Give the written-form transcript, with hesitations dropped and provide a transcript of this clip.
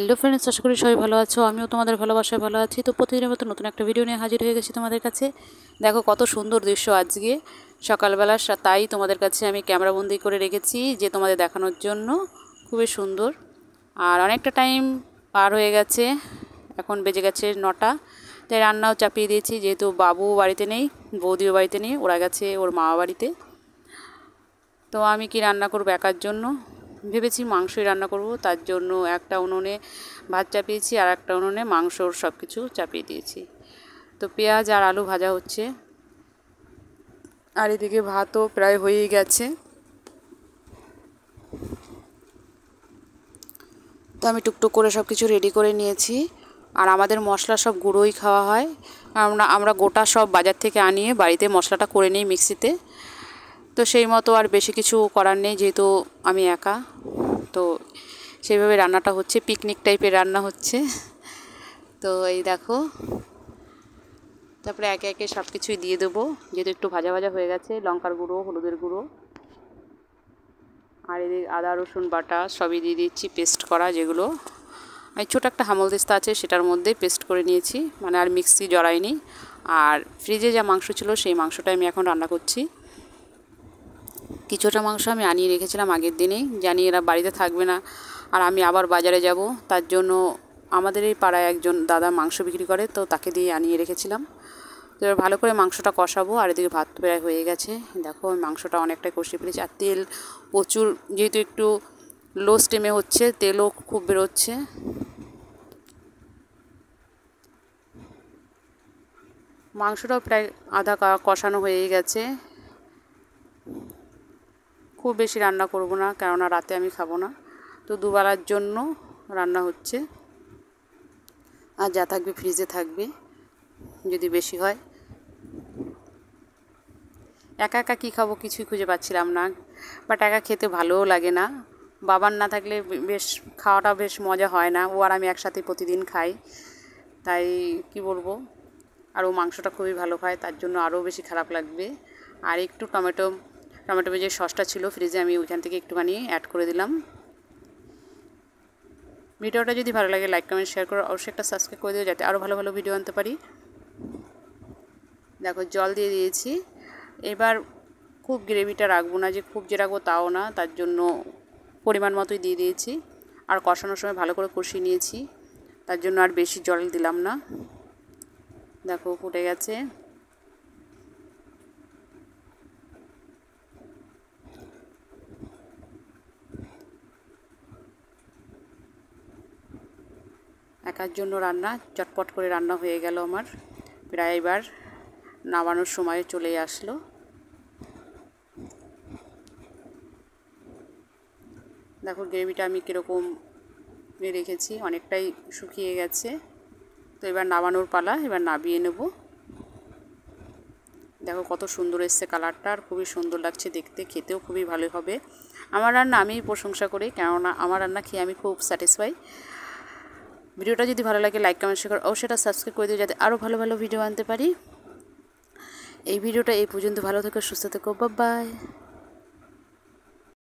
Hello friends, আশা করি সবাই ভালো আছো। আমিও তোমাদের ভালোবাসায় ভালো আছি। তো প্রতিদিনের মতো নতুন একটা ভিডিও নিয়ে হাজির হয়ে গেছি তোমাদের কাছে। দেখো কত সুন্দর দৃশ্য আজকে সকালবেলা, তাই তোমাদের কাছে আমি ক্যামেরাবন্দি করে রেখেছি যে তোমাদের দেখানোর জন্য। খুবই সুন্দর। আর অনেকটা টাইম পার হয়ে গেছে, এখন বেজে গেছে 9টা। তাই রান্নাও চাপিয়ে দিয়েছি, যেহেতু বাবু বাড়িতে নেই, বৌদিও বাড়িতে নেই, ওরা গেছে ওর মামা বাড়িতে। তো আমি কি রান্না করবো একার জন্য, ভেবেছি মাংসই রান্না করব। তার জন্য একটা উনুনে ভাত চাপিয়েছি আর একটা উনুনে মাংসর সব কিছু চাপিয়ে দিয়েছি। তো পেঁয়াজ আর আলু ভাজা হচ্ছে, আর এদিকে ভাতও প্রায় হয়েই গেছে। তো আমি টুকটুক করে সব কিছু রেডি করে নিয়েছি। আর আমাদের মশলা সব গুঁড়োই খাওয়া হয়, আমরা গোটা সব বাজার থেকে আনিয়ে বাড়িতে মশলাটা করে নিই মিক্সিতে। তো সেই মতো আর বেশি কিছু করার নেই, যেহেতু আমি একা। তো সেইভাবে রান্নাটা হচ্ছে, পিকনিক টাইপের রান্না হচ্ছে। তো এই দেখো, তারপরে একে একে সব কিছুই দিয়ে দেবো, যেহেতু একটু ভাজা ভাজা হয়ে গেছে। লঙ্কার গুঁড়ো, হলুদের গুঁড়ো, আর এদিকে আদা রসুন বাটা সবই দিয়ে দিচ্ছি, পেস্ট করা যেগুলো। আর ছোটো একটা হামলদিস্তা আছে, সেটার মধ্যেই পেস্ট করে নিয়েছি, মানে আর মিক্সি জড়াইনি। আর ফ্রিজে যা মাংস ছিল সেই মাংসটাই আমি এখন রান্না করছি। কিছুটা মাংস আমি আনিয়ে রেখেছিলাম আগের দিনেই, জানি এরা বাড়িতে থাকবে না আর আমি আবার বাজারে যাব। তার জন্য আমাদের এই পাড়ায় একজন দাদা মাংস বিক্রি করে, তো তাকে দিয়ে আনিয়ে রেখেছিলাম। তো এবার ভালো করে মাংসটা কষাবো। আর এদিকে ভাত প্রায় হয়ে গেছে, দেখো মাংসটা অনেকটাই কষিয়ে ফেলেছি। আর তেল প্রচুর, যেহেতু একটু লো স্টিমে হচ্ছে, তেলও খুব বেরোচ্ছে। মাংসটাও প্রায় আধা কষানো হয়েই গেছে। খুব বেশি রান্না করব না, কেননা রাতে আমি খাবো না। তো দুবেলার জন্য রান্না হচ্ছে, আর যা থাকবে ফ্রিজে থাকবে যদি বেশি হয়। একা একা কী খাবো কিছুই খুঁজে পাচ্ছিলাম না, বাট একা খেতে ভালোও লাগে না। বাবার না থাকলে বেশ খাওয়াটা বেশ মজা হয় না। ও আর আমি একসাথে প্রতিদিন খাই, তাই কি বলবো। আর ও মাংসটা খুবই ভালো খায়, তার জন্য আরও বেশি খারাপ লাগবে। আর একটু টমেটো যে সসটা ছিল ফ্রিজে, আমি ওইখান থেকে একটুখানি অ্যাড করে দিলাম। ভিডিওটা যদি ভালো লাগে লাইক কমেন্ট শেয়ার করে অবশ্যই একটা সাবস্ক্রাইব করে দিও, যাতে আরও ভালো ভালো ভিডিও আনতে পারি। দেখো জল দিয়ে দিয়েছি। এবার খুব গ্রেভিটা রাখবো না, যে খুব যে রাখবো তাও না, তার জন্য পরিমাণ মতোই দিয়ে দিয়েছি। আর কষানোর সময় ভালো করে কষিয়ে নিয়েছি, তার জন্য আর বেশি জল দিলাম না। দেখো ফুটে গেছে। একার জন্য রান্না, চটপট করে রান্না হয়ে গেল আমার প্রায়। এবার নামানোর সময় চলে আসলো। দেখো গ্রেভিটা আমি কীরকম রেখেছি, অনেকটাই শুকিয়ে গেছে। তো এবার নামানোর পালা, এবার নামিয়ে নেব। দেখো কত সুন্দর এসছে কালারটা, আর খুবই সুন্দর লাগছে দেখতে, খেতেও খুবই ভালো হবে। আমার রান্না আমি প্রশংসা করি, কেননা আমার রান্না খেয়ে আমি খুব স্যাটিসফাই। ভিডিওটা যদি ভালো লাগে লাইক কমেন্ট শেয়ার অবশ্যই এটা সাবস্ক্রাইব করে দিও, যাতে আরও ভালো ভালো ভিডিও আনতে পারি। এই ভিডিওটা এই পর্যন্ত, ভালো থেকো, সুস্থ থেকো, বাই বাই।